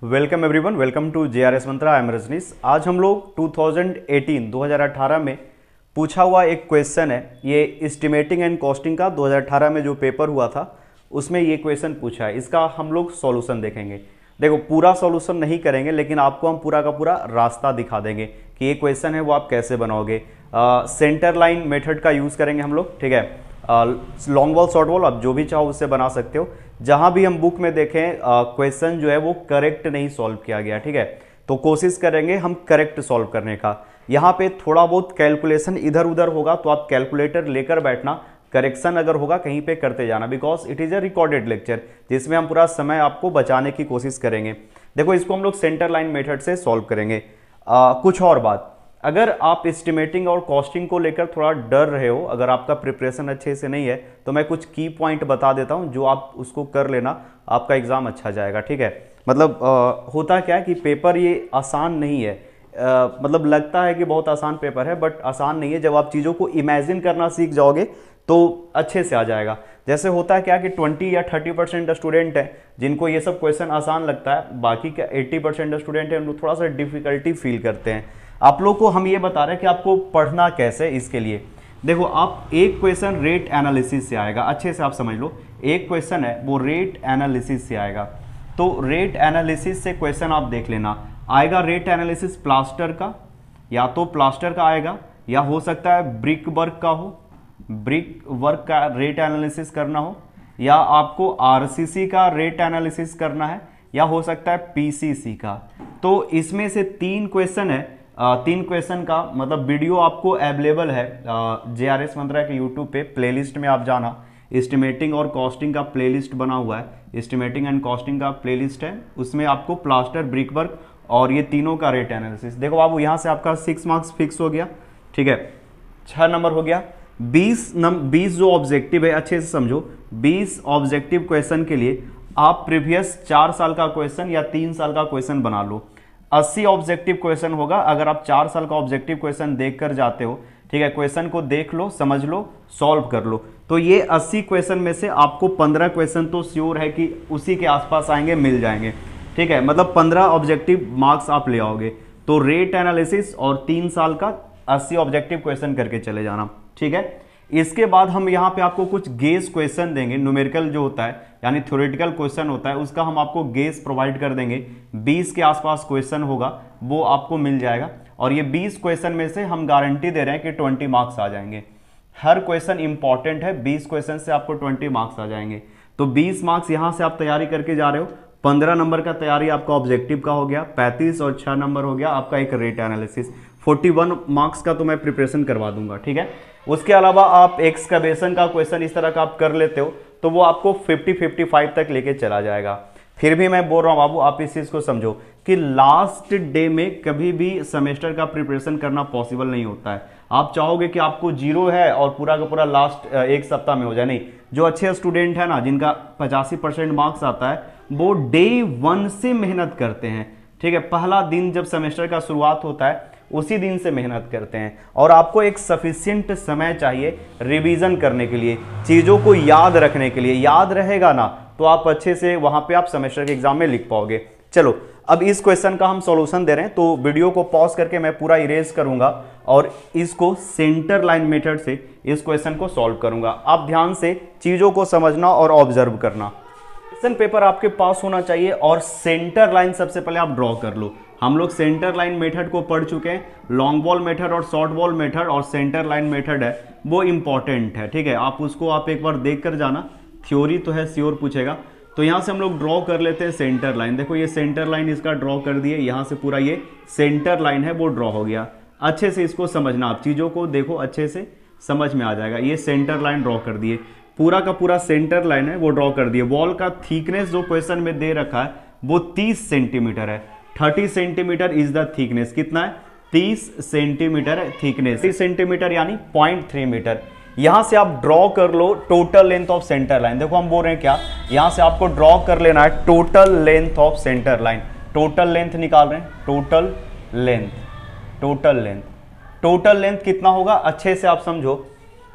Welcome everyone, welcome to JRS Mantra. I am Rajnish. आज हम लोग 2018 में पूछा हुआ एक क्वेश्चन है। ये एस्टिमेटिंग एंड कॉस्टिंग का 2018 में जो पेपर हुआ था उसमें ये क्वेश्चन पूछा है। इसका हम लोग सॉल्यूशन देखेंगे। देखो, पूरा सॉल्यूशन नहीं करेंगे लेकिन आपको हम पूरा का पूरा रास्ता दिखा देंगे कि ये क्वेश्चन है वो आप कैसे बनाओगे। सेंटर लाइन मेथड का यूज़ करेंगे हम लोग, ठीक है। लॉन्ग वॉल शॉर्ट वॉल आप जो भी चाहो उससे बना सकते हो। जहां भी हम बुक में देखें क्वेश्चन जो है वो करेक्ट नहीं सॉल्व किया गया, ठीक है, तो कोशिश करेंगे हम करेक्ट सॉल्व करने का। यहाँ पे थोड़ा बहुत कैलकुलेशन इधर उधर होगा तो आप कैलकुलेटर लेकर बैठना, करेक्शन अगर होगा कहीं पे करते जाना, because it is a recorded lecture जिसमें हम पूरा समय आपको बचाने की कोशिश करेंगे। देखो, इसको हम लोग सेंटर लाइन मेथड से सॉल्व करेंगे। कुछ और बात, अगर आप एस्टिमेटिंग और कॉस्टिंग को लेकर थोड़ा डर रहे हो, अगर आपका प्रिपरेशन अच्छे से नहीं है, तो मैं कुछ की पॉइंट बता देता हूं जो आप उसको कर लेना, आपका एग्जाम अच्छा जाएगा, ठीक है। मतलब होता क्या है कि पेपर ये आसान नहीं है। मतलब लगता है कि बहुत आसान पेपर है बट आसान नहीं है। जब आप चीज़ों को इमेजिन करना सीख जाओगे तो अच्छे से आ जाएगा। जैसे होता है क्या कि 20 या 30% स्टूडेंट हैं जिनको ये सब क्वेश्चन आसान लगता है, बाकी का 80% स्टूडेंट हैं उनको थोड़ा सा डिफिकल्टी फील करते हैं। आप लोग को हम ये बता रहे हैं कि आपको पढ़ना कैसे। इसके लिए देखो, आप एक क्वेश्चन रेट एनालिसिस से आएगा, अच्छे से आप समझ लो। एक क्वेश्चन है वो रेट एनालिसिस से आएगा, तो रेट एनालिसिस से क्वेश्चन आप देख लेना। आएगा रेट एनालिसिस प्लास्टर का, या तो प्लास्टर का आएगा या हो सकता है ब्रिक वर्क का हो, ब्रिक वर्क का रेट एनालिसिस करना हो, या आपको आरसीसी का रेट एनालिसिस करना है, या हो सकता है पीसीसी का। तो इसमें से तीन क्वेश्चन है। तीन क्वेश्चन का मतलब वीडियो आपको अवेलेबल है JRS मंत्रा के यूट्यूब पे। प्लेलिस्ट में आप जाना, एस्टिमेटिंग और कॉस्टिंग का प्लेलिस्ट बना हुआ है, एस्टिमेटिंग एंड कॉस्टिंग का प्लेलिस्ट है। उसमें आपको प्लास्टर, ब्रिक वर्क और ये तीनों का रेट एनालिसिस। देखो बाबू, यहाँ से आपका 6 मार्क्स फिक्स हो गया, ठीक है, 6 नंबर हो गया। 20 जो ऑब्जेक्टिव है, अच्छे से समझो, 20 ऑब्जेक्टिव क्वेश्चन के लिए आप प्रीवियस 4 साल का क्वेश्चन या 3 साल का क्वेश्चन बना लो। 80 ऑब्जेक्टिव क्वेश्चन होगा अगर आप 4 साल का ऑब्जेक्टिव क्वेश्चन देख कर जाते हो, ठीक है। क्वेश्चन को देख लो, समझ लो, सॉल्व कर लो। तो ये 80 क्वेश्चन में से आपको 15 क्वेश्चन तो श्योर है कि उसी के आसपास आएंगे, मिल जाएंगे, ठीक है। मतलब 15 ऑब्जेक्टिव मार्क्स आप ले आओगे। तो रेट एनालिसिस और 3 साल का 80 ऑब्जेक्टिव क्वेश्चन करके चले जाना, ठीक है। इसके बाद हम यहाँ पे आपको कुछ गेस क्वेश्चन देंगे। न्यूमेरिकल जो होता है यानी थ्योरेटिकल क्वेश्चन होता है, उसका हम आपको गेस प्रोवाइड कर देंगे। 20 के आसपास क्वेश्चन होगा, वो आपको मिल जाएगा। और ये 20 क्वेश्चन में से हम गारंटी दे रहे हैं कि 20 मार्क्स आ जाएंगे। हर क्वेश्चन इंपॉर्टेंट है, 20 क्वेश्चन से आपको 20 मार्क्स आ जाएंगे। तो 20 मार्क्स यहां से आप तैयारी करके जा रहे हो। 15 नंबर का तैयारी आपका ऑब्जेक्टिव का हो गया, 35 और 6 नंबर हो गया आपका एक रेट एनालिसिस। 41 मार्क्स का तो मैं प्रिपरेशन करवा दूंगा, ठीक है। उसके अलावा आप एक्सकवेशन का क्वेश्चन इस तरह का आप कर लेते हो तो वो आपको 50-55 तक लेके चला जाएगा। फिर भी मैं बोल रहा हूं बाबू, आप इस चीज को समझो कि लास्ट डे में कभी भी सेमेस्टर का प्रिपरेशन करना पॉसिबल नहीं होता है। आप चाहोगे कि आपको 0 है और पूरा का पूरा लास्ट एक सप्ताह में हो जाए, नहीं। जो अच्छे स्टूडेंट है ना, जिनका 85% मार्क्स आता है, वो डे 1 से मेहनत करते हैं, ठीक है। पहला दिन जब सेमेस्टर का शुरुआत होता है उसी दिन से मेहनत करते हैं। और आपको एक सफिशिएंट समय चाहिए रिवीजन करने के लिए, चीज़ों को याद रखने के लिए। याद रहेगा ना तो आप अच्छे से वहां पे आप सेमेस्टर के एग्जाम में लिख पाओगे। चलो, अब इस क्वेश्चन का हम सॉल्यूशन दे रहे हैं, तो वीडियो को पॉज करके मैं पूरा इरेज करूंगा और इसको सेंटर लाइन मेथड से इस क्वेश्चन को सॉल्व करूंगा। आप ध्यान से चीज़ों को समझना और ऑब्जर्व करना। क्वेश्चन पेपर आपके पास होना चाहिए और सेंटर लाइन सबसे पहले आप ड्रॉ कर लो। हम लोग सेंटर लाइन मेथड को पढ़ चुके हैं। लॉन्ग बॉल मेथड और शॉर्ट बॉल मेथड और सेंटर लाइन मेथड है वो इंपॉर्टेंट है, ठीक है। आप उसको आप एक बार देख कर जाना। थ्योरी तो है, श्योर पूछेगा। तो यहाँ से हम लोग ड्रॉ कर लेते हैं सेंटर लाइन। देखो, ये सेंटर लाइन इसका ड्रॉ कर दिए, यहाँ से पूरा ये सेंटर लाइन है वो ड्रॉ हो गया। अच्छे से इसको समझना, आप चीज़ों को देखो, अच्छे से समझ में आ जाएगा। ये सेंटर लाइन ड्रॉ कर दिए, पूरा का पूरा सेंटर लाइन है वो ड्रॉ कर दिए। वॉल का थिकनेस जो क्वेश्चन में दे रखा है वो 30 सेंटीमीटर है। 30 सेंटीमीटर इज द थिकनेस। कितना है? 30 सेंटीमीटर है थिकनेस। 30 सेंटीमीटर यानी 0.3 मीटर। यहां से आप ड्रॉ कर लो total length of centre line. देखो, हम बोल रहे हैं क्या, यहां से आपको ड्रॉ कर लेना है total length of centre line. Total length निकाल रहे हैं, total length, total length, total length कितना होगा अच्छे से आप समझो।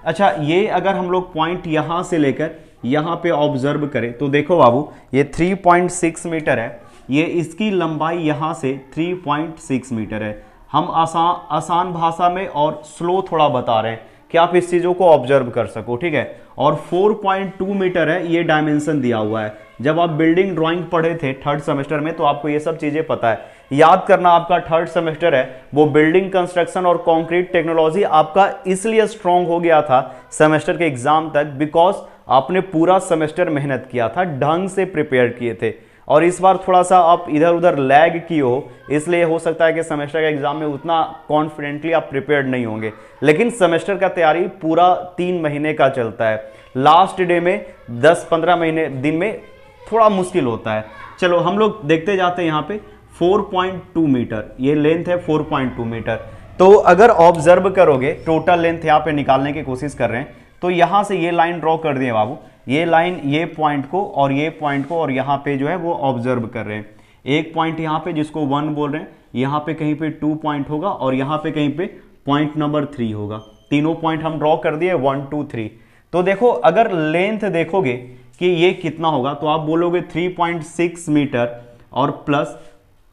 अच्छा, ये अगर हम लोग पॉइंट यहां से लेकर यहां पे ऑब्जर्व करें तो देखो बाबू, ये 3.6 मीटर है, ये इसकी लंबाई यहाँ से 3.6 मीटर है। हम आसान भाषा में और स्लो थोड़ा बता रहे हैं कि आप इस चीज़ों को ऑब्जर्व कर सको, ठीक है। और 4.2 मीटर है ये डायमेंशन दिया हुआ है। जब आप बिल्डिंग ड्राइंग पढ़े थे थर्ड सेमेस्टर में तो आपको ये सब चीज़ें पता है। याद करना, आपका थर्ड सेमेस्टर है वो बिल्डिंग कंस्ट्रक्शन और कंक्रीट टेक्नोलॉजी आपका इसलिए स्ट्रांग हो गया था सेमेस्टर के एग्जाम तक बिकॉज आपने पूरा सेमेस्टर मेहनत किया था, ढंग से प्रिपेयर किए थे। और इस बार थोड़ा सा आप इधर उधर लैग किए हो, इसलिए हो सकता है कि सेमेस्टर के एग्जाम में उतना कॉन्फिडेंटली आप प्रिपेयर्ड नहीं होंगे। लेकिन सेमेस्टर का तैयारी पूरा 3 महीने का चलता है। लास्ट डे में 10-15 दिन में थोड़ा मुश्किल होता है। चलो हम लोग देखते जाते हैं। यहाँ पे 4.2 मीटर ये लेंथ है, 4.2 मीटर। तो अगर ऑब्जर्व करोगे, टोटल लेंथ यहाँ पे निकालने की कोशिश कर रहे हैं, तो यहाँ से ये लाइन ड्रॉ कर दिए बाबू, ये लाइन ये पॉइंट को और ये पॉइंट को और यहाँ पे जो है वो ऑब्जर्व कर रहे हैं। एक पॉइंट यहाँ पे जिसको 1 बोल रहे हैं, यहाँ पे कहीं पे 2 पॉइंट होगा और यहाँ पे कहीं पे पॉइंट नंबर 3 होगा। तीनों पॉइंट हम ड्रॉ कर दिए 1 2 3। तो देखो अगर लेंथ देखोगे कि ये कितना होगा तो आप बोलोगे 3.6 मीटर और प्लस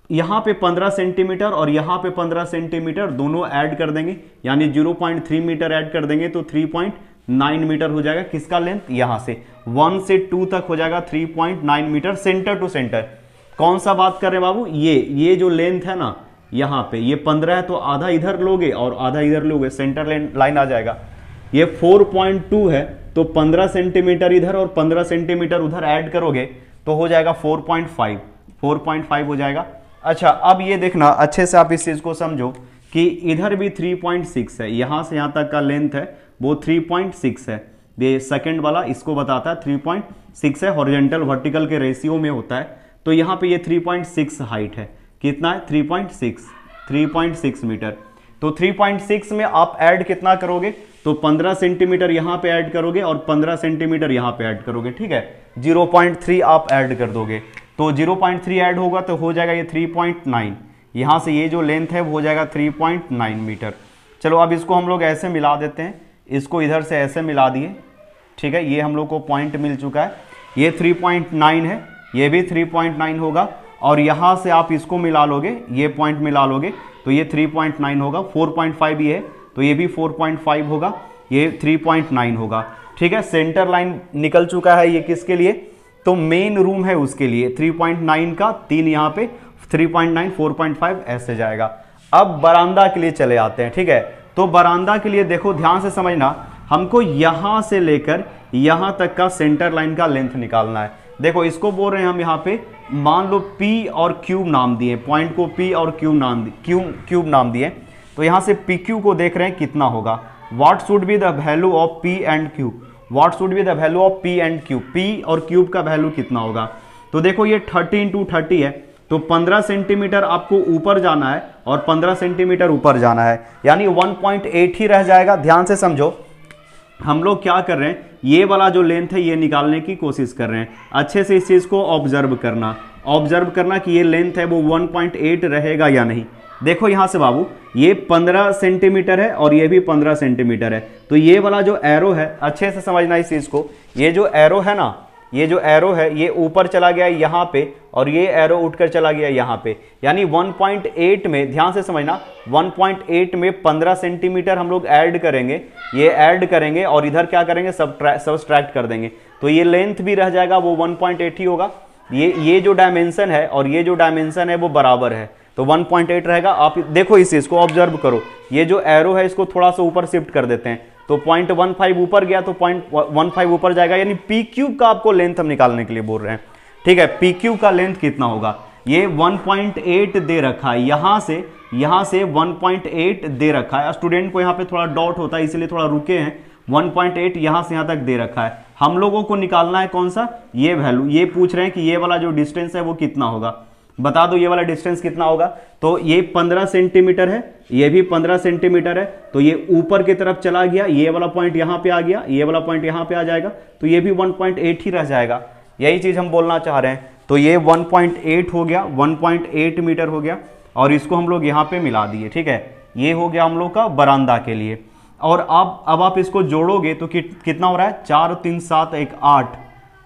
यहाँ पे 15 सेंटीमीटर और यहाँ पे 15 सेंटीमीटर दोनों ऐड कर देंगे, यानी 0.3 मीटर ऐड कर देंगे तो 3.9 मीटर हो जाएगा। किसका लेंथ? यहाँ से 1 से 2 तक हो जाएगा 3.9 मीटर सेंटर टू सेंटर। कौन सा बात कर रहे हैं बाबू? ये जो लेंथ है ना, यहाँ पे ये 15 है तो आधा इधर लोगे और आधा इधर लोगे, सेंटर लाइन आ जाएगा। ये 4.2 है तो 15 सेंटीमीटर इधर और 15 सेंटीमीटर उधर ऐड करोगे तो हो जाएगा 4.5 हो जाएगा। अच्छा अब ये देखना अच्छे से, आप इस चीज को समझो कि इधर भी 3.6 है, यहां से यहां तक का लेंथ है वो 3.6 है। ये सेकंड वाला इसको बताता है 3.6 है, हॉरिजॉन्टल वर्टिकल के रेशियो में होता है। तो यहाँ पे ये 3.6 हाइट है। कितना है? 3.6 मीटर। तो 3.6 में आप ऐड कितना करोगे? तो 15 सेंटीमीटर यहाँ पे ऐड करोगे और 15 सेंटीमीटर यहाँ पे ऐड करोगे, ठीक है। 0.3 आप ऐड कर दोगे तो 0.3 ऐड होगा तो हो जाएगा ये 3.9। यहाँ से ये जो लेंथ है वो हो जाएगा 3.9 मीटर। चलो अब इसको हम लोग ऐसे मिला देते हैं, इसको इधर से ऐसे मिला दिए, ठीक है। ये हम लोग को पॉइंट मिल चुका है, ये 3.9 है, ये भी 3.9 होगा और यहाँ से आप इसको मिला लोगे, ये पॉइंट मिला लोगे तो ये 3.9 होगा। 4.5 ये है तो ये भी 4.5 होगा, ये 3.9 होगा, ठीक है। सेंटर लाइन निकल चुका है ये किसके लिए? तो मेन रूम है उसके लिए। 3.9 का 3 यहाँ पे 3.9 4.5 ऐसे जाएगा। अब बरामदा के लिए चले आते हैं, ठीक है। तो बरामदा के लिए देखो ध्यान से समझना, हमको यहां से लेकर यहां तक का सेंटर लाइन का लेंथ निकालना है। देखो इसको बोल रहे हैं हम यहाँ पे, मान लो P और Q नाम दिए, पॉइंट को P और Q नाम दिए। तो यहां से PQ को देख रहे हैं कितना होगा। What should be the value of P and Q? What should be the value of P and Q? P और Q का वैल्यू कितना होगा? तो देखो ये 30 × 30 है तो 15 सेंटीमीटर आपको ऊपर जाना है और 15 सेंटीमीटर ऊपर जाना है, यानी 1.8 ही रह जाएगा। ध्यान से समझो, हम लोग क्या कर रहे हैं, ये वाला जो लेंथ है ये निकालने की कोशिश कर रहे हैं। अच्छे से इस चीज को ऑब्जर्व करना कि ये लेंथ है वो 1.8 रहेगा या नहीं। देखो यहां से बाबू, ये 15 सेंटीमीटर है और ये भी 15 सेंटीमीटर है। तो ये वाला जो एरो है, अच्छे से समझना इस चीज को, ये जो एरो है ना, ये जो एरो है ये ऊपर चला गया यहाँ पे और ये एरो उठकर चला गया यहाँ पे, यानी 1.8 में, ध्यान से समझना, 1.8 में 15 सेंटीमीटर हम लोग ऐड करेंगे, ये ऐड करेंगे और इधर क्या करेंगे, सबट्रैक्ट कर देंगे। तो ये लेंथ भी रह जाएगा वो 1.8 ही होगा। ये जो डायमेंशन है और ये जो डायमेंशन है वो बराबर है तो 1.8 रहेगा। आप देखो इस चीज को ऑब्जर्व करो, ये जो एरो है इसको थोड़ा सा ऊपर शिफ्ट कर देते हैं तो 0.15 ऊपर गया तो 0.15 ऊपर जाएगा, यानी PQ का आपको लेंथ हम निकालने के लिए बोल रहे हैं, ठीक है। PQ का लेंथ कितना होगा? ये 1.8 दे रखा है, यहां से 1.8 दे रखा है। स्टूडेंट को यहाँ पे थोड़ा डाउट होता है इसलिए थोड़ा रुके हैं। 1.8 यहां से यहां तक दे रखा है, हम लोगों को निकालना है कौन सा? ये वैल्यू। ये पूछ रहे हैं कि ये वाला जो डिस्टेंस है वो कितना होगा, बता दो ये वाला डिस्टेंस कितना होगा। तो ये 15 सेंटीमीटर है, ये भी 15 सेंटीमीटर है, तो ये ऊपर की तरफ चला गया, ये वाला पॉइंट यहां पे आ गया, ये वाला पॉइंट यहां पे आ जाएगा, तो ये भी 1.8 ही रह जाएगा। यही चीज हम बोलना चाह रहे हैं। तो ये 1.8 हो गया, 1.8 मीटर हो गया और इसको हम लोग यहाँ पे मिला दिए, ठीक है। ये हो गया हम लोग का बरामदा के लिए। और अब आप इसको जोड़ोगे तो कितना हो रहा है? 4 3 7 1 8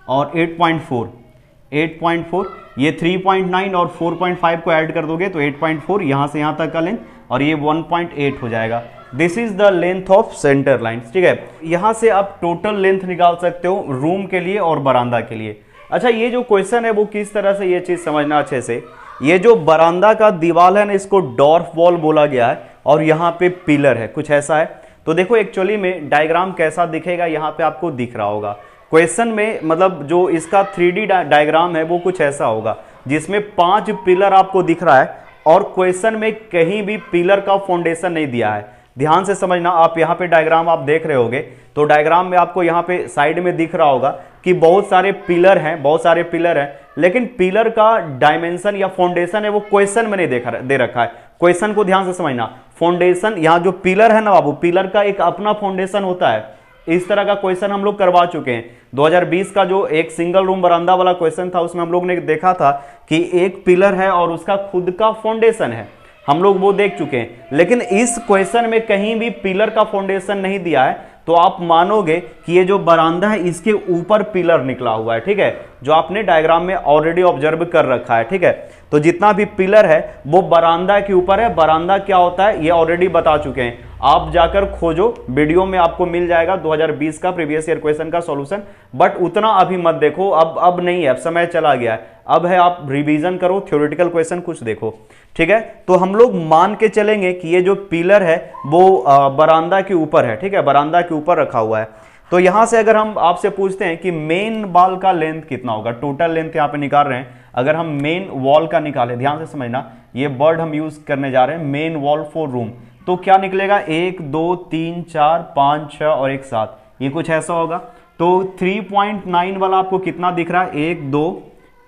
और 8.4 ये 3.9 और 4.5 को ऐड कर दोगे तो 8.4, यहां से यहां तक का लेंथ, और ये 1.8 हो जाएगा। This is the length of centre line, ठीक है। यहां से आप टोटल लेंथ निकाल सकते हो रूम के लिए और बरामदा के लिए। अच्छा, ये जो क्वेश्चन है वो किस तरह से, ये चीज समझना अच्छे से। ये जो बरामदा का दीवार है ना, इसको डॉर्फ वॉल बोला गया है, और यहाँ पे पिलर है, कुछ ऐसा है। तो देखो एक्चुअली में डायग्राम कैसा दिखेगा, यहाँ पे आपको दिख रहा होगा क्वेश्चन में, मतलब जो इसका 3D डायग्राम है वो कुछ ऐसा होगा, जिसमें 5 पिलर आपको दिख रहा है, और क्वेश्चन में कहीं भी पिलर का फाउंडेशन नहीं दिया है। ध्यान से समझना, आप यहाँ पे डायग्राम आप देख रहे होगे, तो डायग्राम में आपको यहाँ पे साइड में दिख रहा होगा कि बहुत सारे पिलर हैं, बहुत सारे पिलर हैं, लेकिन पिलर का डायमेंशन या फाउंडेशन है वो क्वेश्चन में नहीं दे रखा है। क्वेश्चन को ध्यान से समझना, फाउंडेशन, यहाँ जो पिलर है ना बाबू, पिलर का एक अपना फाउंडेशन होता है। इस तरह का क्वेश्चन हम लोग करवा चुके हैं। 2020 का जो एक सिंगल रूम बरामदा वाला क्वेश्चन था, उसमें हम लोग ने देखा था कि एक पिलर है और उसका खुद का फाउंडेशन है, हम लोग वो देख चुके हैं। लेकिन इस क्वेश्चन में कहीं भी पिलर का फाउंडेशन नहीं दिया है, तो आप मानोगे कि ये जो बरामदा है इसके ऊपर पिलर निकला हुआ है, ठीक है, जो आपने डायग्राम में ऑलरेडी ऑब्जर्व कर रखा है, ठीक है। तो जितना भी पिलर है वो बरामदा के ऊपर है। बरामदा क्या होता है ये ऑलरेडी बता चुके हैं, आप जाकर खोजो, वीडियो में आपको मिल जाएगा 2020 का प्रीवियस ईयर क्वेश्चन का सॉल्यूशन। बट उतना अभी मत देखो, अब नहीं है, अब समय चला गया है, अब है आप रिवीजन करो, थ्योरेटिकल क्वेश्चन कुछ देखो, ठीक है। तो हम लोग मान के चलेंगे कि ये जो पिलर है वो बरामदा के ऊपर है, ठीक है, बरामदा के ऊपर रखा हुआ है। तो यहां से अगर हम आपसे पूछते हैं कि मेन वॉल का लेंथ कितना होगा, टोटल लेंथ यहां पे निकाल रहे हैं, अगर हम मेन वॉल का निकालें, ध्यान से समझना, ये वर्ड हम यूज करने जा रहे हैं, मेन वॉल फॉर रूम, तो क्या निकलेगा, 1 2 3 4 5 6 और 1 7, ये कुछ ऐसा होगा। तो 3.9 वाला आपको कितना दिख रहा है, 1 2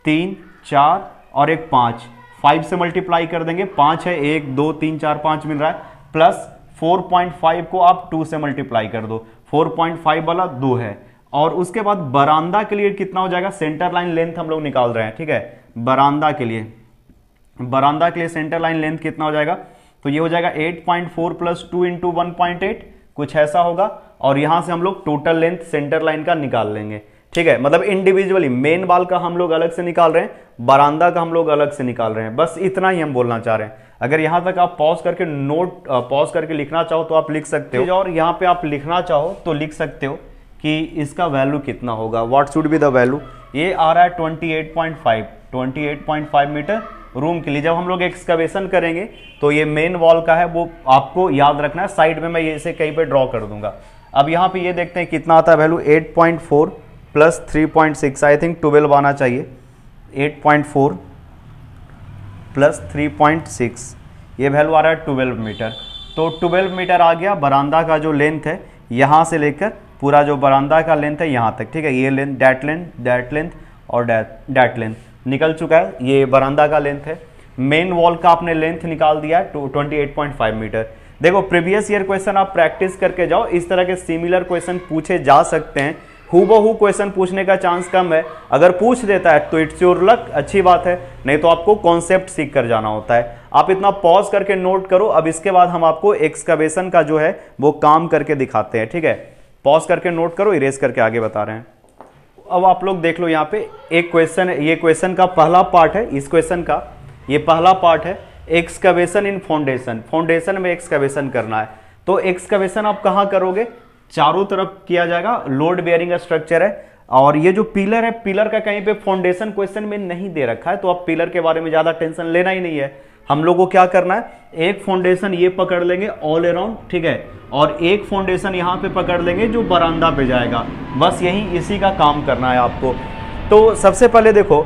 3 4 और 1 5, 5 से मल्टीप्लाई कर देंगे, 5 है, 1 2 3 4 5 मिल रहा है, प्लस 4.5 को आप 2 से मल्टीप्लाई कर दो, 4.5 वाला 2 है। और उसके बाद बरामदा के लिए कितना हो जाएगा, सेंटर लाइन लेंथ हम लोग निकाल रहे हैं, ठीक है, बरामदा के लिए सेंटर लाइन लेंथ कितना हो जाएगा, तो ये हो जाएगा 8.4 प्लस 2 इंटू 1.8, कुछ ऐसा होगा। और यहां से हम लोग टोटल लेंथ सेंटर लाइन का निकाल लेंगे, ठीक है, मतलब इंडिविजुअली मेन वॉल का हम लोग अलग से निकाल रहे हैं, बरामदा का हम लोग अलग से निकाल रहे हैं, बस इतना ही हम बोलना चाह रहे हैं। अगर यहां तक आप पॉज करके पॉज करके लिखना चाहो तो आप लिख सकते हो, और यहां पे आप लिखना चाहो तो लिख सकते हो कि इसका वैल्यू कितना होगा, what should be the value. ये आ रहा है 28.5 मीटर रूम के लिए। जब हम लोग एक्सकवेशन करेंगे तो ये मेन वॉल का है, वो आपको याद रखना है, साइड में मैं ये इसे कहीं पे ड्रॉ कर दूंगा। अब यहाँ पे ये देखते हैं कितना आता है वैल्यू, 8.4 प्लस 3.6, आई थिंक 12 आना चाहिए, 8.4 प्लस 3.6, ये वैल्यू आ रहा है 12 मीटर। तो 12 मीटर आ गया बरामदा का जो लेंथ है, यहाँ से लेकर पूरा जो बरामदा का लेंथ है यहाँ तक, ठीक है, ये लेंथ, दैट लेंथ और दैट लेंथ निकल चुका है, ये बरामदा का लेंथ है। मेन वॉल का आपने लेंथ निकाल दिया है 28.5 मीटर। देखो प्रीवियस ईयर क्वेश्चन आप प्रैक्टिस करके जाओ, इस तरह के सिमिलर क्वेश्चन पूछे जा सकते हैं, हूबहू क्वेश्चन पूछने का चांस कम है, अगर पूछ देता है तो इट्स योर लक, अच्छी बात है, नहीं तो आपको कॉन्सेप्ट सीख कर जाना होता है। आप इतना पॉज करके नोट करो, अब इसके बाद हम आपको एक्सकवेशन का जो है वो काम करके दिखाते हैं, ठीक है, पॉज करके नोट करो, इरेज करके आगे बता रहे हैं। अब आप लोग देख लो यहाँ पे एक क्वेश्चन है, ये क्वेश्चन का पहला पार्ट है, इस क्वेश्चन का ये पहला पार्ट है, एक्सकवेशन इन फाउंडेशन, फाउंडेशन में एक्सकवेशन करना है। तो एक्सकवेशन आप कहाँ करोगे, चारों तरफ किया जाएगा, लोड बेयरिंग स्ट्रक्चर है, और ये जो पिलर है, पिलर का कहीं पे फाउंडेशन क्वेश्चन में नहीं दे रखा है, तो आप पिलर के बारे में ज्यादा टेंशन लेना ही नहीं है। हम लोग को क्या करना है, एक फाउंडेशन ये पकड़ लेंगे ऑल अराउंड, ठीक है, और एक फाउंडेशन यहाँ पे पकड़ लेंगे जो बरामदा पे जाएगा, बस यही इसी का काम करना है आपको। तो सबसे पहले देखो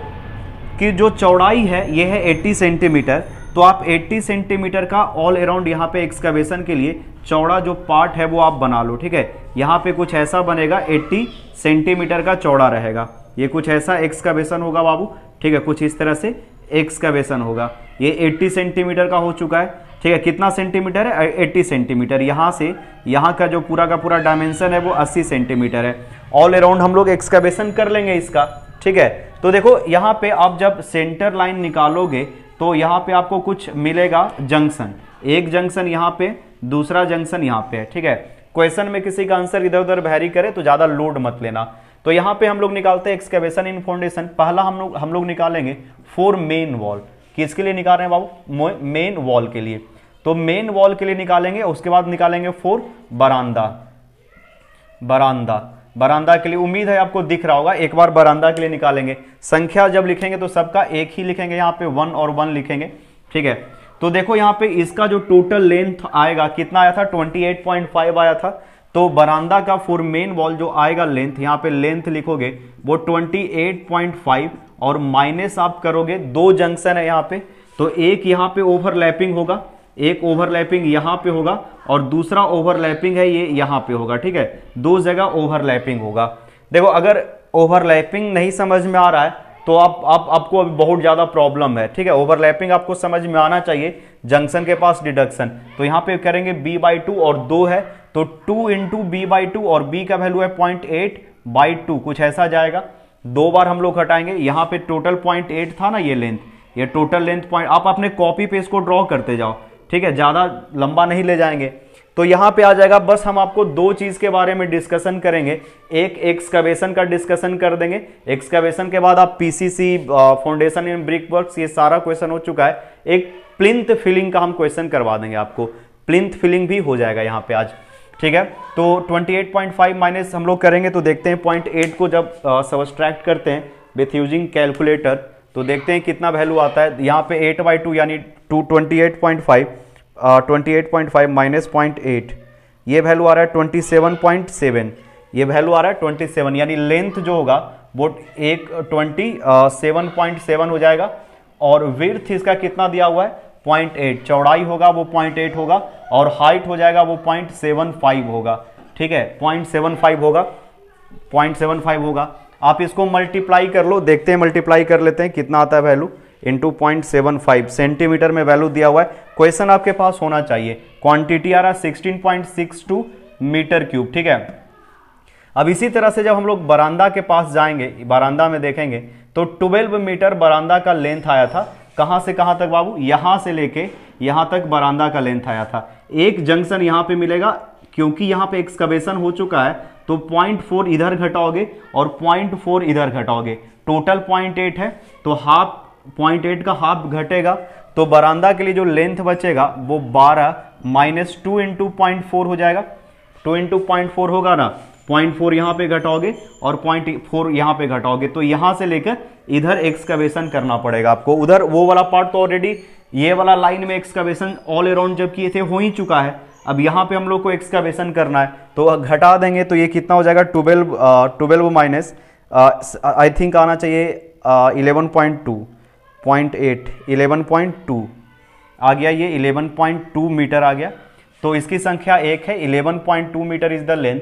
कि जो चौड़ाई है ये है 80 सेंटीमीटर, तो आप 80 सेंटीमीटर का ऑल अराउंड यहाँ पे एक्सकवेशन के लिए चौड़ा जो पार्ट है वो आप बना लो, ठीक है, यहाँ पे कुछ ऐसा बनेगा, 80 सेंटीमीटर का चौड़ा रहेगा, ये कुछ ऐसा एक्सकवेशन होगा बाबू, ठीक है, कुछ इस तरह से एक्सकवेशन होगा। ये 80 सेंटीमीटर का हो चुका है, ठीक है, कितना सेंटीमीटर है, 80 सेंटीमीटर। यहाँ से यहाँ का जो पूरा का पूरा डायमेंशन है वो 80 सेंटीमीटर है। ऑल अराउंड हम लोग एक्सकवेशन कर लेंगे इसका, ठीक है। तो देखो यहाँ पे आप जब सेंटर लाइन निकालोगे तो यहाँ पे आपको कुछ मिलेगा जंक्शन, एक जंक्शन यहाँ पे, दूसरा जंक्शन यहाँ पे है, ठीक है। क्वेश्चन में किसी का आंसर इधर उधर वैरी करे तो ज्यादा लोड मत लेना। तो यहाँ पे हम लोग निकालते हैं एक्सकैवेशन इन फाउंडेशन। पहला हम लोग निकालेंगे फॉर मेन वॉल। किसके लिए निकाल रहे हैं बाबू? मेन वॉल के लिए। तो मेन वॉल के लिए निकालेंगे, उसके बाद निकालेंगे फॉर बरामदा। बरामदा के लिए उम्मीद है आपको दिख रहा होगा। एक बार बरामदा के लिए निकालेंगे, संख्या जब लिखेंगे तो सबका एक ही लिखेंगे, यहाँ पे 1 और 1 लिखेंगे, ठीक है। तो देखो यहाँ पे इसका जो टोटल लेंथ आएगा कितना आया था? 28.5 आया था। तो बरामदा का फॉर मेन वॉल जो आएगा लेंथ, यहाँ पे लेंथ लिखोगे वो 28.5 और माइनस आप करोगे, 2 जंक्शन है यहाँ पे, तो एक यहाँ पे ओवरलैपिंग होगा, एक ओवरलैपिंग यहाँ पे होगा और दूसरा ओवरलैपिंग है ये यहाँ पे होगा, ठीक है। 2 जगह ओवरलैपिंग होगा। देखो अगर ओवरलैपिंग नहीं समझ में आ रहा है तो आपको अभी बहुत ज्यादा प्रॉब्लम है, ठीक है। ओवरलैपिंग आपको समझ में आना चाहिए, जंक्शन के पास डिडक्शन। तो यहाँ पे करेंगे b/2 और 2 है तो 2 इंटू b/2 और b का वैल्यू है 0.8/2, कुछ ऐसा जाएगा। 2 बार हम लोग हटाएंगे, यहाँ पे टोटल 0.8 था ना ये लेंथ, ये टोटल लेंथ पॉइंट। आप अपने कॉपी पे इसको ड्रॉ करते जाओ, ठीक है, ज्यादा लंबा नहीं ले जाएंगे। तो यहां पे आ जाएगा। बस हम आपको 2 चीज के बारे में डिस्कशन करेंगे, एक एक्सकवेशन का डिस्कशन कर देंगे, एक्सकवेशन के बाद आप पीसीसी फाउंडेशन इन ब्रिक वर्क्स ये सारा क्वेश्चन हो चुका है। एक प्लिंथ फिलिंग का हम क्वेश्चन करवा देंगे आपको, प्लिंथ फिलिंग भी हो जाएगा यहाँ पे आज, ठीक है। तो 28.5 माइनस हम लोग करेंगे तो देखते हैं 0.8 को जब सबट्रैक्ट करते हैं विथ यूजिंग कैलकुलेटर तो देखते हैं कितना वैल्यू आता है। यहाँ पे 8/2 यानी 28.5 माइनस 0.8 ये वैल्यू आ रहा है 27.7, ये वैल्यू आ रहा है 27, यानी लेंथ जो होगा वो 27.7 हो जाएगा। और विड्थ इसका कितना दिया हुआ है? 0.8, चौड़ाई होगा वो 0.8 होगा और हाइट हो जाएगा वो 0.75 होगा, ठीक है, 0.75 होगा, 0.75 होगा। आप इसको मल्टीप्लाई कर लो, देखते हैं मल्टीप्लाई कर लेते हैं कितना आता है वैल्यू, इंटू 0.75 सेंटीमीटर में वैल्यू दिया हुआ है। क्वेश्चन आपके पास होना चाहिए, क्वांटिटी आ रहा है 16.62 मीटर क्यूब, ठीक है। अब इसी तरह से जब हम लोग बरामदा के पास जाएंगे, बरामदा में देखेंगे तो 12 मीटर बरामदा का लेंथ आया था। कहां से कहां तक बाबू? यहां से लेके यहां तक बरामदा का लेंथ आया था। एक जंक्शन यहां पे मिलेगा, क्योंकि यहां पे एक्सकवेशन हो चुका है तो 0.4 इधर घटाओगे और 0.4 इधर घटाओगे, टोटल 0.8 है तो हाफ, 0.8 का हाफ घटेगा तो बरामदा के लिए जो लेंथ बचेगा वो 12 माइनस 2 इंटू 0.4 हो जाएगा। 2 इंटू 0.4 होगा ना, 0.4 यहाँ पे घटाओगे और 0.4 यहाँ पे घटाओगे, तो यहाँ से लेकर इधर एक्सकवेशन करना पड़ेगा आपको। उधर वो वाला पार्ट तो ऑलरेडी ये वाला लाइन में एक्सकवेशन ऑल अराउंड जब किए थे हो ही चुका है। अब यहाँ पे हम लोग को एक्सकवेशन करना है तो घटा देंगे तो ये कितना हो जाएगा? 12 माइनस आई थिंक आना चाहिए 11.2 आ गया, ये 11.2 मीटर आ गया। तो इसकी संख्या 1 है, 11.2 metre is the length.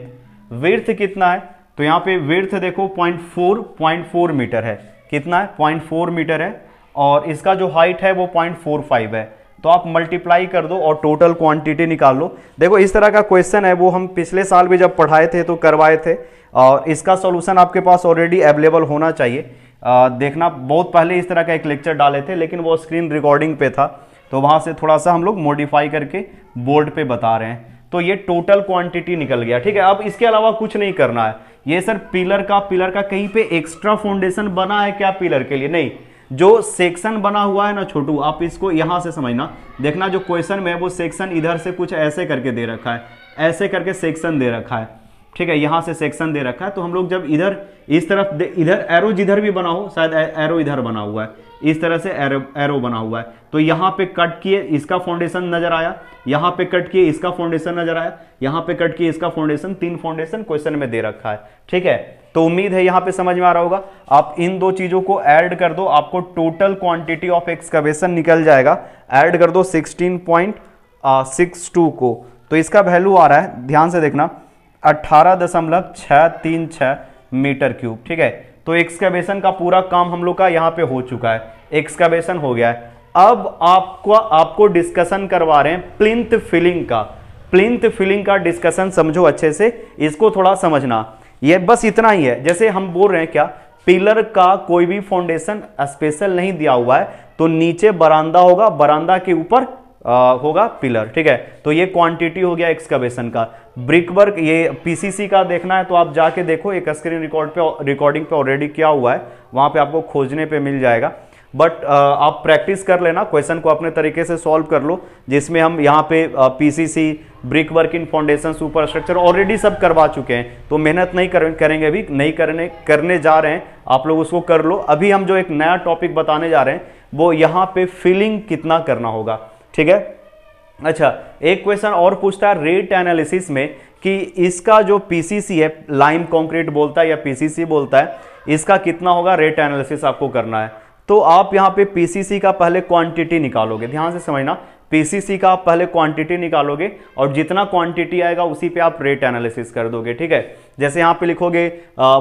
Width कितना है? तो यहाँ पे विड्थ देखो 0.4 मीटर है। कितना है? 0.4 मीटर है और इसका जो हाइट है वो 0.45 है। तो आप मल्टीप्लाई कर दो और टोटल क्वांटिटी निकाल लो। देखो इस तरह का क्वेश्चन है वो हम पिछले साल भी जब पढ़ाए थे तो करवाए थे और इसका सॉल्यूशन आपके पास ऑलरेडी अवेलेबल होना चाहिए। देखना, बहुत पहले इस तरह का एक लेक्चर डाले थे लेकिन वो स्क्रीन रिकॉर्डिंग पे था तो वहां से थोड़ा सा हम लोग मॉडिफाई करके बोर्ड पे बता रहे हैं। तो ये टोटल क्वांटिटी निकल गया, ठीक है। अब इसके अलावा कुछ नहीं करना है। ये सर पिलर का कहीं पे एक्स्ट्रा फाउंडेशन बना है क्या पिलर के लिए? नहीं, जो सेक्शन बना हुआ है ना छोटू, आप इसको यहां से समझना। देखना जो क्वेश्चन में है वो सेक्शन इधर से कुछ ऐसे करके दे रखा है, ऐसे करके सेक्शन दे रखा है, ठीक है, यहां से सेक्शन दे रखा है। तो हम लोग जब इधर इस तरफ इधर एरो जिधर भी बना हो, शायद एरो इधर बना हुआ है, इस तरह से एरो बना हुआ है, तो यहां पे कट किए इसका फाउंडेशन नजर आया, यहां पे कट किए इसका फाउंडेशन नजर आया, यहां पे कट किए इसका फाउंडेशन, 3 फाउंडेशन क्वेश्चन में दे रखा है, ठीक है। तो उम्मीद है यहां पे समझ में आ रहा होगा। आप इन 2 चीजों को ऐड कर दो, आपको टोटल क्वांटिटी ऑफ एक्सकवेशन निकल जाएगा। ऐड कर दो 16.62 को, तो इसका वैल्यू आ रहा है, ध्यान से देखना, 18.636 मीटर क्यूब, ठीक है। तो एक्सकवेशन का पूरा काम हम लोग का यहाँ पे हो चुका है, एक्सकवेशन हो गया है। अब आपको डिस्कशन करवा रहे हैं प्लिंथ फिलिंग का। प्लिंथ फिलिंग का डिस्कशन समझो अच्छे से, इसको थोड़ा समझना। ये बस इतना ही है, जैसे हम बोल रहे हैं क्या, पिलर का कोई भी फाउंडेशन स्पेशल नहीं दिया हुआ है तो नीचे बरामदा होगा, बरामदा के ऊपर होगा पिलर, ठीक है। तो ये क्वांटिटी हो गया एक्सकवेशन का। ब्रिक वर्क, ये पीसीसी का देखना है तो आप जाके देखो, एक स्क्रीन रिकॉर्डिंग पे ऑलरेडी क्या हुआ है, वहां पे आपको खोजने पे मिल जाएगा। बट आप प्रैक्टिस कर लेना, क्वेश्चन को अपने तरीके से सॉल्व कर लो, जिसमें हम यहाँ पे PCC, brick work in foundation, super structure already सब करवा चुके हैं, तो मेहनत नहीं करेंगे, अभी नहीं करने जा रहे हैं, आप लोग उसको कर लो। अभी हम जो एक नया टॉपिक बताने जा रहे हैं वो यहाँ पे फिलिंग कितना करना होगा, ठीक है। अच्छा, एक क्वेश्चन और पूछता है रेट एनालिसिस में कि इसका जो पीसीसी है, लाइम कंक्रीट बोलता है या पीसीसी बोलता है, इसका कितना होगा, रेट एनालिसिस आपको करना है। तो आप यहाँ पे पीसीसी का पहले क्वांटिटी निकालोगे, ध्यान से समझना, पीसीसी का आप पहले क्वांटिटी निकालोगे और जितना क्वांटिटी आएगा उसी पे आप रेट एनालिसिस कर दोगे, ठीक है। जैसे यहाँ पे लिखोगे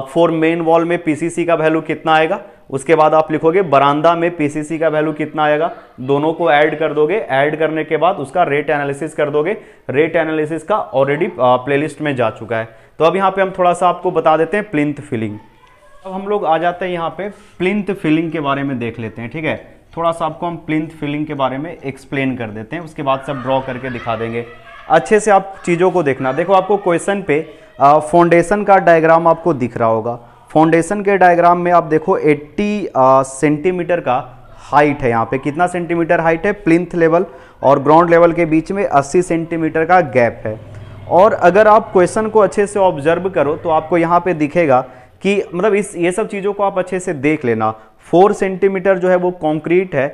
फॉर मेन वॉल में पीसीसी का वैल्यू कितना आएगा, उसके बाद आप लिखोगे बरामदा में पीसीसी का वैल्यू कितना आएगा, दोनों को ऐड कर दोगे, ऐड करने के बाद उसका रेट एनालिसिस कर दोगे। रेट एनालिसिस का ऑलरेडी प्लेलिस्ट में जा चुका है। तो अब यहाँ पे हम थोड़ा सा आपको बता देते हैं प्लिंथ फिलिंग। अब हम लोग आ जाते हैं यहाँ पे प्लिंथ फिलिंग के बारे में देख लेते हैं, ठीक है। थोड़ा सा आपको हम प्लिंथ फिलिंग के बारे में एक्सप्लेन कर देते हैं, उसके बाद सब ड्रॉ करके दिखा देंगे। अच्छे से आप चीज़ों को देखना। देखो, आपको क्वेश्चन पे फाउंडेशन का डायग्राम आपको दिख रहा होगा। फाउंडेशन के डायग्राम में आप देखो 80 सेंटीमीटर का हाइट है। यहाँ पे कितना सेंटीमीटर हाइट है, प्लिंथ लेवल और ग्राउंड लेवल के बीच में 80 सेंटीमीटर का गैप है। और अगर आप क्वेश्चन को अच्छे से ऑब्जर्व करो तो आपको यहाँ पे दिखेगा कि मतलब ये सब चीज़ों को आप अच्छे से देख लेना। 4 सेंटीमीटर जो है वो कंक्रीट है,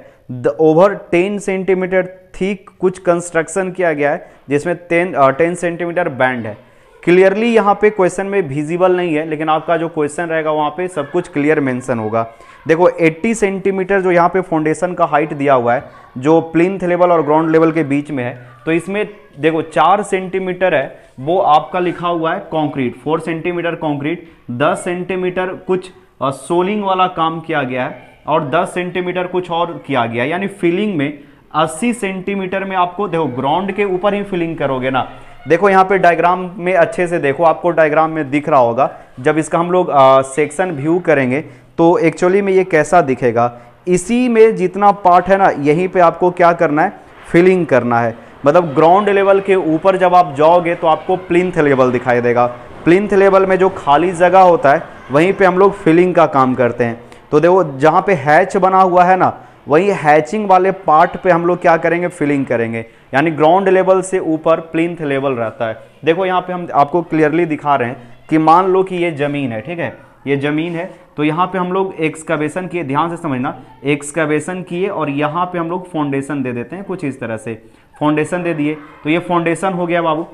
ओवर 10 सेंटीमीटर थिक कुछ कंस्ट्रक्शन किया गया है, जिसमें 10 सेंटीमीटर बैंड है। क्लियरली यहाँ पे क्वेश्चन में विजिबल नहीं है, लेकिन आपका जो क्वेश्चन रहेगा वहाँ पे सब कुछ क्लियर मेंशन होगा। देखो 80 सेंटीमीटर जो यहाँ पे फाउंडेशन का हाइट दिया हुआ है, जो प्लिंथ लेवल और ग्राउंड लेवल के बीच में है, तो इसमें देखो 4 सेंटीमीटर है वो आपका लिखा हुआ है कंक्रीट, 4 सेंटीमीटर कंक्रीट, 10 सेंटीमीटर कुछ सोलिंग वाला काम किया गया है और 10 सेंटीमीटर कुछ और किया गया है। यानी फिलिंग में 80 सेंटीमीटर में आपको देखो ग्राउंड के ऊपर ही फिलिंग करोगे ना। देखो यहाँ पे डायग्राम में अच्छे से देखो, आपको डायग्राम में दिख रहा होगा। जब इसका हम लोग सेक्शन व्यू करेंगे तो एक्चुअली में ये कैसा दिखेगा, इसी में जितना पार्ट है ना, यहीं पे आपको क्या करना है, फिलिंग करना है। मतलब ग्राउंड लेवल के ऊपर जब आप जाओगे तो आपको प्लिंथ लेवल दिखाई देगा। प्लिंथ लेवल में जो खाली जगह होता है वहीं पे हम लोग फिलिंग का काम करते हैं। तो देखो जहाँ पे हैच बना हुआ है ना, वही हैचिंग वाले पार्ट पे हम लोग क्या करेंगे, फिलिंग करेंगे। यानी ग्राउंड लेवल से ऊपर प्लिंथ लेवल रहता है। देखो यहाँ पे हम आपको क्लियरली दिखा रहे हैं कि मान लो कि ये जमीन है, ठीक है, ये जमीन है, तो यहाँ पे हम लोग एक्सकवेशन किए, ध्यान से समझना, एक्सकवेशन किए और यहाँ पे हम लोग फाउंडेशन दे देते हैं, कुछ इस तरह से फाउंडेशन दे दिए, तो ये फाउंडेशन हो गया बाबू।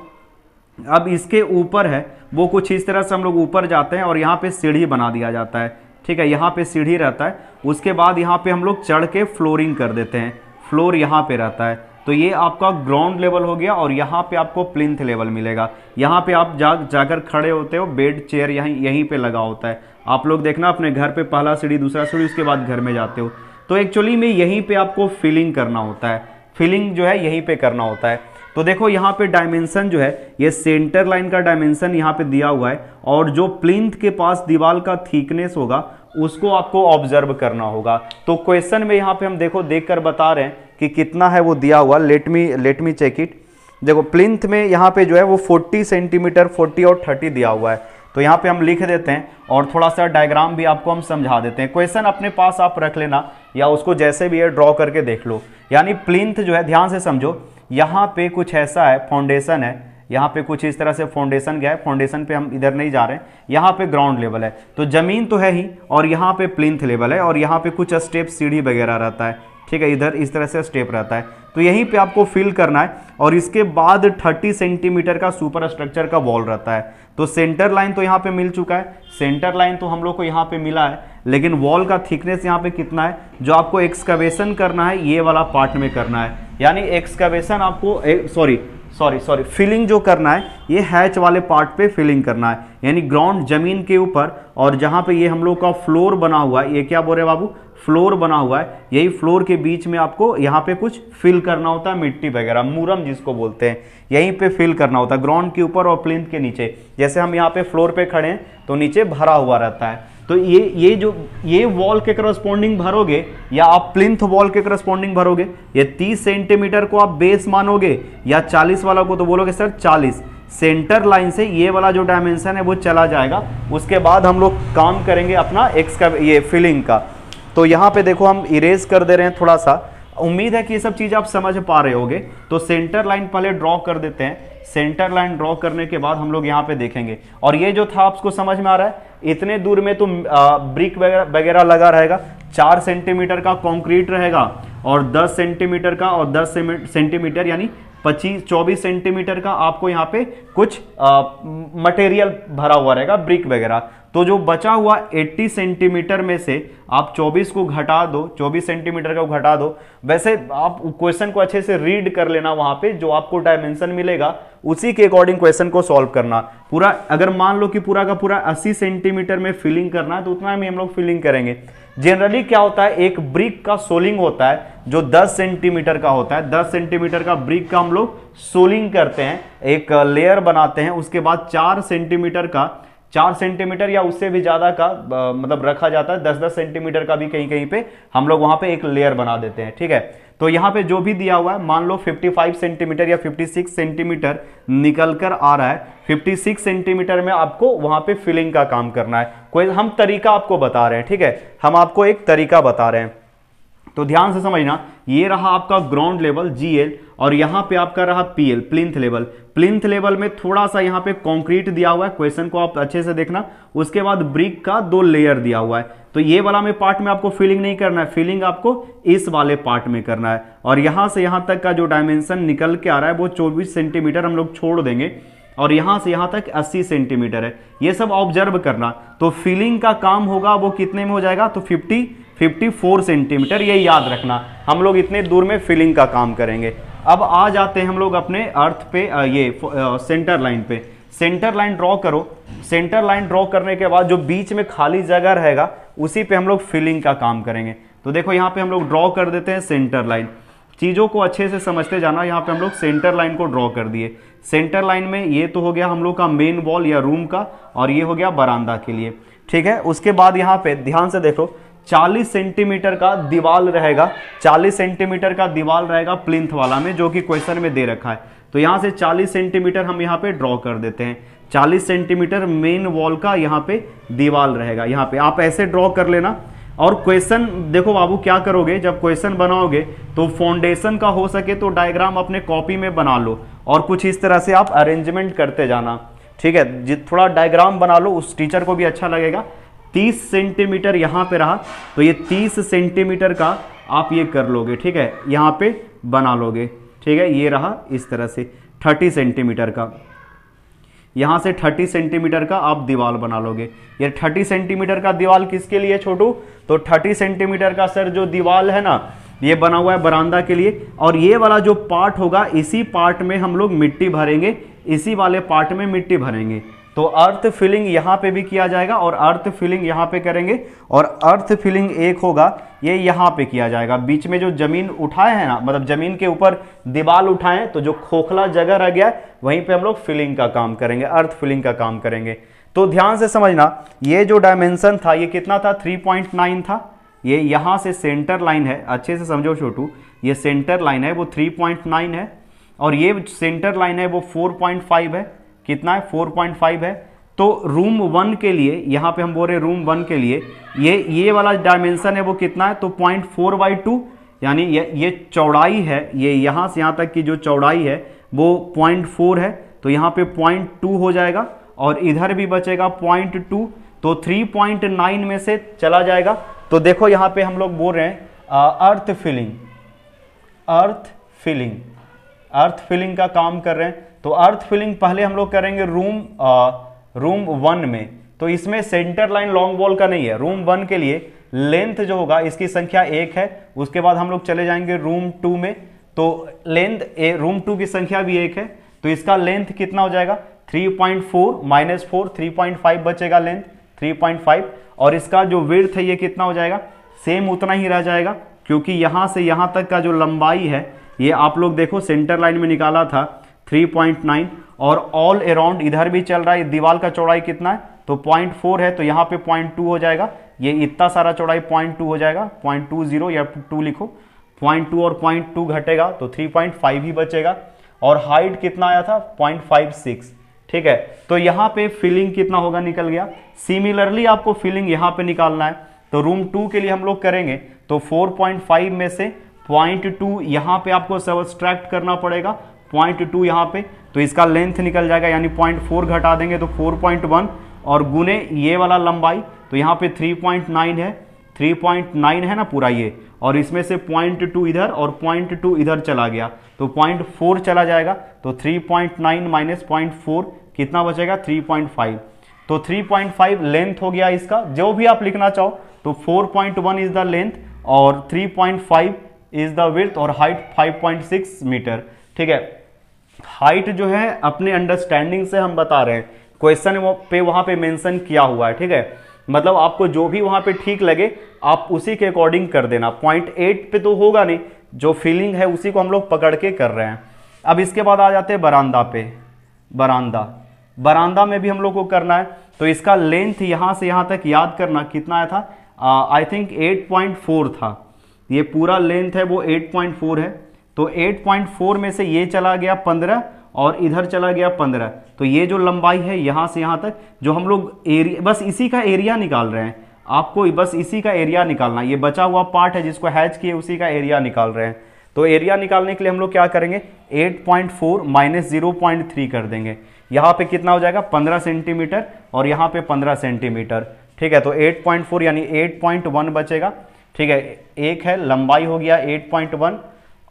अब इसके ऊपर है वो कुछ इस तरह से हम लोग ऊपर जाते हैं और यहाँ पे सीढ़ी बना दिया जाता है, ठीक है, यहाँ पे सीढ़ी रहता है। उसके बाद यहाँ पे हम लोग चढ़ के फ्लोरिंग कर देते हैं, फ्लोर यहाँ पे रहता है। तो ये आपका ग्राउंड लेवल हो गया और यहाँ पे आपको प्लिंथ लेवल मिलेगा। यहाँ पे आप जाकर खड़े होते हो, बेड चेयर यहीं पे लगा होता है। आप लोग देखना अपने घर पे पहला सीढ़ी, दूसरा सीढ़ी, उसके बाद घर में जाते हो। तो एक्चुअली में यहीं पे आपको फिलिंग करना होता है, फिलिंग जो है यहीं पे करना होता है। तो देखो यहाँ पे डायमेंशन जो है, ये सेंटर लाइन का डायमेंशन यहाँ पे दिया हुआ है और जो प्लिंथ के पास दीवार का थिकनेस होगा उसको आपको ऑब्जर्व करना होगा। तो क्वेश्चन में यहाँ पे हम देखो देखकर बता रहे हैं कि कितना है वो दिया हुआ। Let me check it. देखो प्लिंथ में यहाँ पे जो है वो 40 सेंटीमीटर, 40 और 30 दिया हुआ है। तो यहाँ पे हम लिख देते हैं और थोड़ा सा डायग्राम भी आपको हम समझा देते हैं। क्वेश्चन अपने पास आप रख लेना या उसको जैसे भी है ड्रॉ करके देख लो। यानी प्लिंथ जो है, ध्यान से समझो, यहाँ पे कुछ ऐसा है, फाउंडेशन है, यहाँ पे कुछ इस तरह से फाउंडेशन गया है, फाउंडेशन पे हम इधर नहीं जा रहे हैं, यहाँ पे ग्राउंड लेवल है, तो जमीन तो है ही और यहाँ पे प्लिंथ लेवल है और यहाँ पे कुछ स्टेप सीढ़ी वगैरह रहता है, ठीक है, इधर इस तरह से स्टेप रहता है। तो यहीं पे आपको फिल करना है और इसके बाद 30 सेंटीमीटर का सुपर स्ट्रक्चर का वॉल रहता है। तो सेंटर लाइन तो यहाँ पे मिल चुका है, सेंटर लाइन तो हम लोग को यहाँ पे मिला है, लेकिन वॉल का थिकनेस यहाँ पे कितना है, जो आपको एक्सकवेशन करना है ये वाला पार्ट में करना है। यानी एक्सकवेशन आपको सॉरी फिलिंग जो करना है ये हैच वाले पार्ट पे फिलिंग करना है। यानी ग्राउंड जमीन के ऊपर और जहाँ पे ये हम लोग का फ्लोर बना हुआ है, ये क्या बोल रहे हैं बाबू, फ्लोर बना हुआ है, यही फ्लोर के बीच में आपको यहाँ पे कुछ फिल करना होता है, मिट्टी वगैरह, मूरम जिसको बोलते हैं, यहीं पे फिल करना होता है ग्राउंड के ऊपर और प्लिंथ के नीचे। जैसे हम यहाँ पे फ्लोर पे खड़े हैं तो नीचे भरा हुआ रहता है, तो ये वॉल के करस्पॉन्डिंग भरोगे या आप प्लिंथ वॉल के करस्पॉन्डिंग भरोगे, ये 30 सेंटीमीटर को आप बेस मानोगे या 40 वाला को तो बोलोगे सर 40। सेंटर लाइन से ये वाला जो डायमेंशन है वो चला जाएगा। उसके बाद हम लोग काम करेंगे अपना एक्स का ये फिलिंग का। तो यहाँ पे देखो हम इरेज कर दे रहे हैं थोड़ा सा, उम्मीद है कि ये सब चीज़ आप समझ पा रहे होगे। तो सेंटर लाइन पहले ड्रॉ कर देते हैं। सेंटर लाइन ड्रॉ करने के बाद हम लोग यहाँ पे देखेंगे, और ये जो था आपको समझ में आ रहा है, इतने दूर में तो ब्रिक वगैरह लगा रहेगा, 4 सेंटीमीटर का कंक्रीट रहेगा और 10 सेंटीमीटर का और 10 सेंटीमीटर यानी 24 सेंटीमीटर का आपको यहाँ पे कुछ मटेरियल भरा हुआ रहेगा, ब्रिक वगैरह। तो जो बचा हुआ 80 सेंटीमीटर में से आप 24 को घटा दो, 24 सेंटीमीटर का घटा दो। वैसे आप क्वेश्चन को अच्छे से रीड कर लेना, वहां पे जो आपको डायमेंशन मिलेगा उसी के अकॉर्डिंग क्वेश्चन को सॉल्व करना। पूरा अगर मान लो कि पूरा का पूरा 80 सेंटीमीटर में फिलिंग करना है तो उतना में हम लोग फिलिंग करेंगे। जनरली क्या होता है, एक ब्रिक का सोलिंग होता है जो 10 सेंटीमीटर का होता है। 10 सेंटीमीटर का ब्रिक का हम लोग सोलिंग करते हैं, एक लेयर बनाते हैं। उसके बाद 4 सेंटीमीटर या उससे भी ज्यादा का मतलब रखा जाता है, 10-10 सेंटीमीटर का भी कहीं कहीं पे हम लोग वहां पे एक लेयर बना देते हैं। ठीक है, तो यहाँ पे जो भी दिया हुआ है, मान लो 55 सेंटीमीटर या 56 सेंटीमीटर निकल कर आ रहा है, 56 सेंटीमीटर में आपको वहां पे फिलिंग का काम करना है। कोई हम तरीका आपको बता रहे हैं, ठीक है, हम आपको एक तरीका बता रहे हैं। तो ध्यान से समझना, ये रहा आपका ग्राउंड लेवल GL और यहाँ पे आपका रहा PL plinth level. Plinth level में थोड़ा सा यहाँ पे कंक्रीट दिया हुआ है, क्वेश्चन को आप अच्छे से देखना। उसके बाद ब्रिक का 2 लेयर दिया हुआ है। तो ये वाला में पार्ट में आपको फिलिंग नहीं करना है, फिलिंग आपको इस वाले पार्ट में करना है। और यहां से यहां तक का जो डायमेंशन निकल के आ रहा है वो 24 सेंटीमीटर हम लोग छोड़ देंगे, और यहां से यहां तक 80 सेंटीमीटर है। ये सब ऑब्जर्व करना। तो फिलिंग का काम होगा वो कितने में हो जाएगा, तो 54 सेंटीमीटर, ये याद रखना। हम लोग इतने दूर में फिलिंग का काम करेंगे। अब आ जाते हैं हम लोग अपने अर्थ पे, ये सेंटर लाइन पे। सेंटर लाइन ड्रॉ करो। सेंटर लाइन ड्रॉ करने के बाद जो बीच में खाली जगह रहेगा उसी पे हम लोग फिलिंग का काम करेंगे। तो देखो यहाँ पे हम लोग ड्रॉ कर देते हैं सेंटर लाइन। चीजों को अच्छे से समझते जाना। यहाँ पे हम लोग सेंटर लाइन को ड्रॉ कर दिए। सेंटर लाइन में ये तो हो गया हम लोग का मेन वॉल या रूम का, और ये हो गया बरामदा के लिए। ठीक है, उसके बाद यहाँ पे ध्यान से देखो, 40 सेंटीमीटर का दीवाल रहेगा। 40 सेंटीमीटर का दीवाल रहेगा प्लिंथ वाला में, जो कि क्वेश्चन में दे रखा है। तो यहां से 40 सेंटीमीटर हम यहाँ पे ड्रॉ कर देते हैं। 40 सेंटीमीटर मेन वॉल का यहाँ पे दीवाल रहेगा। यहाँ पे आप ऐसे ड्रॉ कर लेना। और क्वेश्चन देखो बाबू, क्या करोगे जब क्वेश्चन बनाओगे तो फाउंडेशन का हो सके तो डायग्राम अपने कॉपी में बना लो, और कुछ इस तरह से आप अरेंजमेंट करते जाना। ठीक है, थोड़ा डायग्राम बना लो, उस टीचर को भी अच्छा लगेगा। 30 सेंटीमीटर यहाँ पे रहा, तो ये 30 सेंटीमीटर का आप ये कर लोगे। ठीक है, यहाँ पे बना लोगे। ठीक है, ये रहा इस तरह से 30 सेंटीमीटर का, यहां से 30 सेंटीमीटर का आप दीवार बना लोगे। ये 30 सेंटीमीटर का दीवार किसके लिए छोटू, तो 30 सेंटीमीटर का सर जो दीवार है ना, ये बना हुआ है बरामदा के लिए। और ये वाला जो पार्ट होगा, इसी पार्ट में हम लोग मिट्टी भरेंगे, इसी वाले पार्ट में मिट्टी भरेंगे। तो अर्थ फिलिंग यहाँ पे भी किया जाएगा और अर्थ फिलिंग यहाँ पे करेंगे, और अर्थ फिलिंग एक होगा ये यहाँ पे किया जाएगा। बीच में जो जमीन उठाए हैं ना, मतलब जमीन के ऊपर दीवार उठाए, तो जो खोखला जगह रह गया वहीं पे हम लोग फिलिंग का काम करेंगे, अर्थ फिलिंग का काम करेंगे। तो ध्यान से समझना, ये जो डायमेंशन था ये कितना था, 3.9 था। ये यहाँ से सेंटर लाइन है, अच्छे से समझो छोटू, ये सेंटर लाइन है वो 3.9 है, और ये सेंटर लाइन है वो 4.5 है। कितना है, 4.5 है। तो रूम 1 के लिए, यहाँ पे हम बोल रहे रूम 1 के लिए, ये वाला डायमेंशन है वो कितना है, तो 0.4/2, यानी ये चौड़ाई है, ये यहाँ से यहाँ तक की जो चौड़ाई है वो 0.4 है। तो यहाँ पे 0.2 हो जाएगा, और इधर भी बचेगा 0.2, तो 3.9 में से चला जाएगा। तो देखो यहाँ पे हम लोग बोल रहे हैं अर्थ फिलिंग का काम कर रहे हैं। तो अर्थ फिलिंग पहले हम लोग करेंगे रूम 1 में। तो इसमें सेंटर लाइन लॉन्ग वॉल का नहीं है। रूम 1 के लिए लेंथ जो होगा इसकी संख्या 1 है। उसके बाद हम लोग चले जाएंगे रूम 2 में, तो लेंथ रूम 2 की संख्या भी 1 है, तो इसका लेंथ कितना हो जाएगा, 3.4 - 4, 3.5 बचेगा लेंथ, 3.5। और इसका जो विड्थ है ये कितना हो जाएगा, सेम उतना ही रह जाएगा, क्योंकि यहां से यहां तक का जो लंबाई है ये आप लोग देखो सेंटर लाइन में निकाला था 3.9, और ऑल अराउंड इधर भी चल रहा है। दीवार का चौड़ाई कितना है, तो 0.4 है तो यहाँ पे 0.2 हो जाएगा, ये इतना सारा चौड़ाई 0.2 हो जाएगा, 0.20 या 2 लिखो, 0.2 और 0.2 घटेगा तो 3.5 ही बचेगा, और हाइट कितना आया था 0.56, ठीक है। तो यहाँ पे फिलिंग कितना होगा निकल गया। सिमिलरली आपको फिलिंग यहाँ पे निकालना है, तो रूम 2 के लिए हम लोग करेंगे तो 4.5 में से 0.2 यहाँ पे आपको सब्ट्रैक्ट करना पड़ेगा, 0.2 यहाँ पे, तो इसका लेंथ निकल जाएगा, यानी 0.4 घटा देंगे तो 4.1, और गुने ये वाला लंबाई, तो यहाँ पे 3.9 है, 3.9 है ना पूरा ये, और इसमें से 0.2 इधर और 0.2 इधर चला गया तो 0.4 चला जाएगा, तो 3.9 माइनस 0.4 कितना बचेगा 3.5, तो 3.5 लेंथ हो गया इसका, जो भी आप लिखना चाहो, तो 4.1 इज द लेंथ और 3.5 इज द विड्थ और हाइट 5.6 मीटर, ठीक है। हाइट जो है अपने अंडरस्टैंडिंग से हम बता रहे हैं, क्वेश्चन पे वहां पे मेंशन किया हुआ है, ठीक है, मतलब आपको जो भी वहां पे ठीक लगे आप उसी के अकॉर्डिंग कर देना। 0.8 पे तो होगा नहीं, जो फीलिंग है उसी को हम लोग पकड़ के कर रहे हैं। अब इसके बाद आ जाते हैं बरामदा पे। बरामदा में भी हम लोग को करना है, तो इसका लेंथ यहां से यहां तक याद करना कितना आया था, आई थिंक 8.4 था, ये पूरा लेंथ है वो 8.4 है, तो 8.4 में से ये चला गया 15 और इधर चला गया 15, तो ये जो लंबाई है यहां से यहां तक, जो हम लोग एरिया, बस इसी का एरिया निकाल रहे हैं, आपको बस इसी का एरिया निकालना, ये बचा हुआ पार्ट है जिसको हैच किए उसी का एरिया निकाल रहे हैं। तो एरिया निकालने के लिए हम लोग क्या करेंगे, 8.4 माइनस 0.3 कर देंगे, यहाँ पे कितना हो जाएगा 15 सेंटीमीटर और यहाँ पे 15 सेंटीमीटर, ठीक है। तो 8.4 यानी 8.1 बचेगा, ठीक है, एक है लंबाई हो गया 8.1,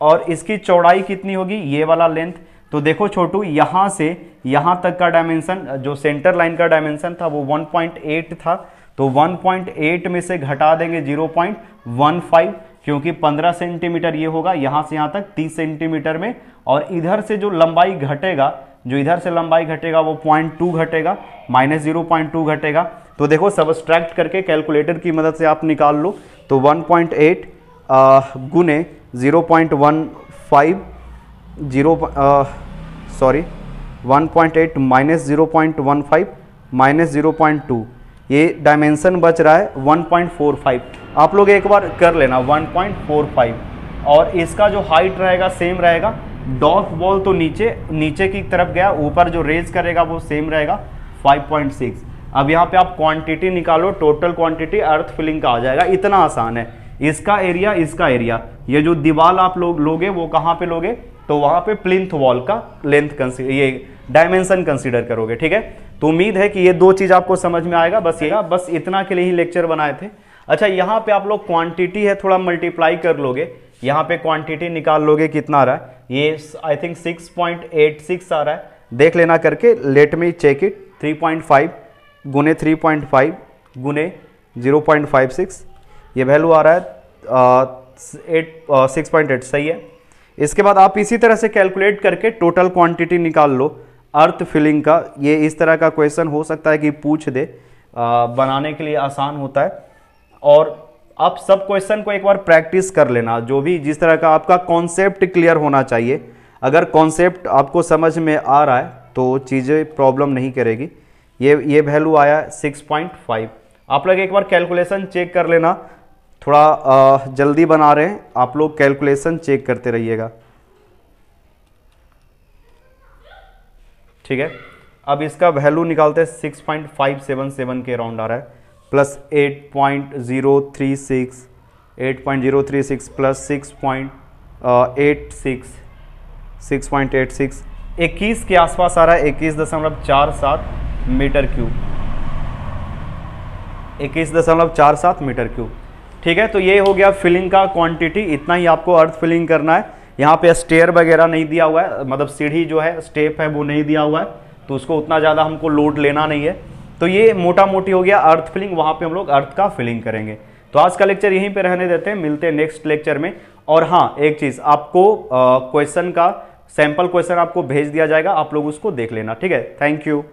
और इसकी चौड़ाई कितनी होगी ये वाला लेंथ, तो देखो छोटू यहां से यहां तक का डायमेंशन, जो सेंटर लाइन का डायमेंशन था वो 1.8 था, तो 1.8 में से घटा देंगे 0.15, क्योंकि 15 सेंटीमीटर ये होगा, यहां से यहां तक 30 सेंटीमीटर में, और इधर से जो लंबाई घटेगा, जो इधर से लंबाई घटेगा वो 0.2 घटेगा, माइनस 0.2 घटेगा। तो देखो सब्ट्रैक्ट करके कैलकुलेटर की मदद से आप निकाल लो, तो 1.8 गुने 0.15 1.8 माइनस 0.15 माइनस 0.2, ये डायमेंशन बच रहा है 1.45, आप लोग एक बार कर लेना 1.45, और इसका जो हाइट रहेगा सेम रहेगा, डॉट बॉल तो नीचे की तरफ गया, ऊपर जो रेज करेगा वो सेम रहेगा 5.6। अब यहाँ पे आप क्वांटिटी निकालो, टोटल क्वांटिटी अर्थ फिलिंग का आ जाएगा, इतना आसान है। इसका एरिया, इसका एरिया, ये जो दीवार आप लोग लोगे वो कहाँ पे लोगे, तो वहां पे प्लिंथ वॉल का लेंथ ये डायमेंशन कंसीडर करोगे, ठीक है। तो उम्मीद है कि ये दो चीज आपको समझ में आएगा, बस इतना के लिए ही लेक्चर बनाए थे। अच्छा, यहाँ पे आप लोग क्वांटिटी है थोड़ा मल्टीप्लाई कर लोगे, यहाँ पे क्वांटिटी निकाल लोगे, कितना आ रहा है, ये आई थिंक 6.86 आ रहा है, देख लेना करके, लेट मी चेक इट। 3.5 गुने 3.5 गुने 0.56, ये वैल्यू आ रहा है 6.8, सही है। इसके बाद आप इसी तरह से कैलकुलेट करके टोटल क्वांटिटी निकाल लो अर्थ फिलिंग का। ये इस तरह का क्वेश्चन हो सकता है कि पूछ दे, बनाने के लिए आसान होता है। और आप सब क्वेश्चन को एक बार प्रैक्टिस कर लेना, जो भी जिस तरह का आपका कॉन्सेप्ट क्लियर होना चाहिए। अगर कॉन्सेप्ट आपको समझ में आ रहा है तो चीज़ें प्रॉब्लम नहीं करेगी। ये वैल्यू आया 6.5। आप लोग एक बार कैलकुलेशन चेक कर लेना, थोड़ा जल्दी बना रहे हैं, आप लोग कैलकुलेशन चेक करते रहिएगा, ठीक है। अब इसका वैल्यू निकालते हैं, 6.577 के अराउंड आ रहा है, प्लस 8.036 प्लस 6.86 21 के आसपास आ रहा है, 21.47 मीटर क्यूब, 21.47 मीटर क्यूब, ठीक है। तो ये हो गया फिलिंग का क्वांटिटी, इतना ही आपको अर्थ फिलिंग करना है। यहाँ पे स्टेयर वगैरह नहीं दिया हुआ है, मतलब सीढ़ी जो है स्टेप है वो नहीं दिया हुआ है, तो उसको उतना ज़्यादा हमको लोड लेना नहीं है। तो ये मोटा मोटी हो गया अर्थ फिलिंग, वहाँ पे हम लोग अर्थ का फिलिंग करेंगे। तो आज का लेक्चर यहीं पे रहने देते हैं, मिलते हैं नेक्स्ट लेक्चर में। और हाँ, एक चीज़, आपको क्वेश्चन का सैंपल क्वेश्चन आपको भेज दिया जाएगा, आप लोग उसको देख लेना, ठीक है। Thank you.